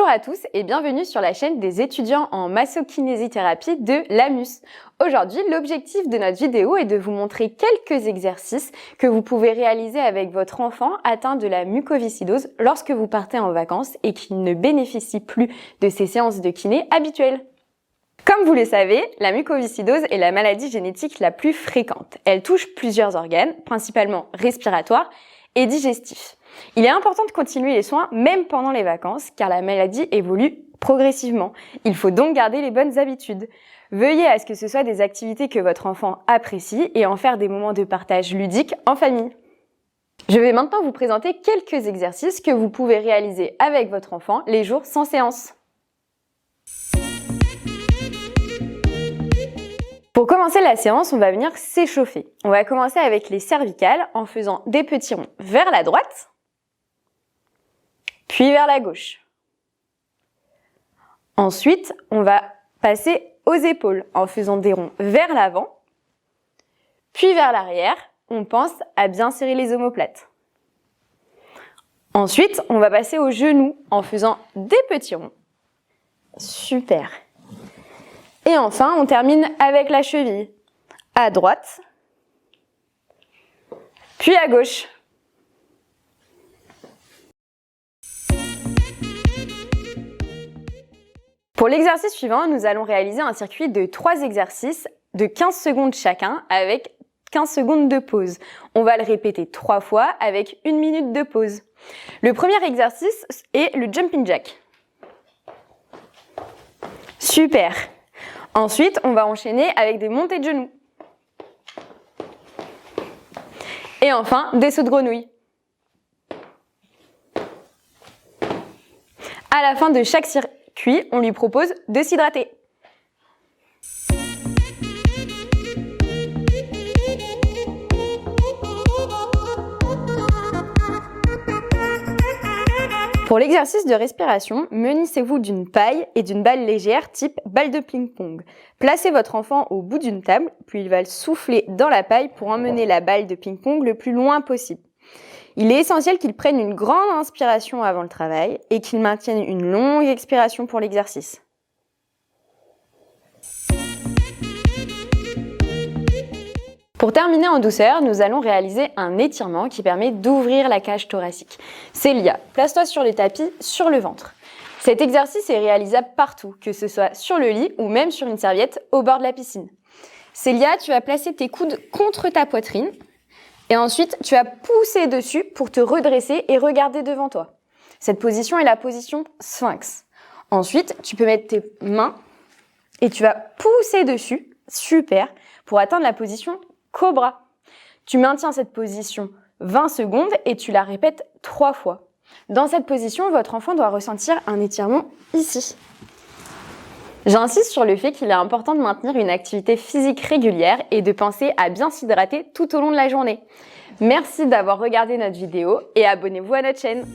Bonjour à tous et bienvenue sur la chaîne des étudiants en massokinésithérapie de l'AMUS. Aujourd'hui, l'objectif de notre vidéo est de vous montrer quelques exercices que vous pouvez réaliser avec votre enfant atteint de la mucoviscidose lorsque vous partez en vacances et qui ne bénéficie plus de ces séances de kiné habituelles. Comme vous le savez, la mucoviscidose est la maladie génétique la plus fréquente. Elle touche plusieurs organes, principalement respiratoires et digestifs. Il est important de continuer les soins même pendant les vacances car la maladie évolue progressivement. Il faut donc garder les bonnes habitudes. Veuillez à ce que ce soit des activités que votre enfant apprécie et en faire des moments de partage ludiques en famille. Je vais maintenant vous présenter quelques exercices que vous pouvez réaliser avec votre enfant les jours sans séance. Pour commencer la séance, on va venir s'échauffer. On va commencer avec les cervicales en faisant des petits ronds vers la droite, puis vers la gauche. Ensuite, on va passer aux épaules en faisant des ronds vers l'avant, puis vers l'arrière. On pense à bien serrer les omoplates. Ensuite, on va passer aux genoux en faisant des petits ronds. Super. Et enfin, on termine avec la cheville. À droite, puis à gauche. Pour l'exercice suivant, nous allons réaliser un circuit de 3 exercices de 15 secondes chacun avec 15 secondes de pause. On va le répéter 3 fois avec 1 minute de pause. Le premier exercice est le jumping jack. Super. Ensuite, on va enchaîner avec des montées de genoux. Et enfin, des sauts de grenouille. À la fin de chaque circuit, on lui propose de s'hydrater. Pour l'exercice de respiration, munissez-vous d'une paille et d'une balle légère type balle de ping-pong. Placez votre enfant au bout d'une table, puis il va souffler dans la paille pour emmener la balle de ping-pong le plus loin possible. Il est essentiel qu'il prenne une grande inspiration avant le travail et qu'il maintienne une longue expiration pour l'exercice. Pour terminer en douceur, nous allons réaliser un étirement qui permet d'ouvrir la cage thoracique. Célia, place-toi sur le tapis, sur le ventre. Cet exercice est réalisable partout, que ce soit sur le lit ou même sur une serviette au bord de la piscine. Célia, tu vas placer tes coudes contre ta poitrine et ensuite tu vas pousser dessus pour te redresser et regarder devant toi. Cette position est la position sphinx. Ensuite, tu peux mettre tes mains et tu vas pousser dessus, super, pour atteindre la position cobra. Tu maintiens cette position 20 secondes et tu la répètes 3 fois. Dans cette position, votre enfant doit ressentir un étirement ici. J'insiste sur le fait qu'il est important de maintenir une activité physique régulière et de penser à bien s'hydrater tout au long de la journée. Merci d'avoir regardé notre vidéo et abonnez-vous à notre chaîne.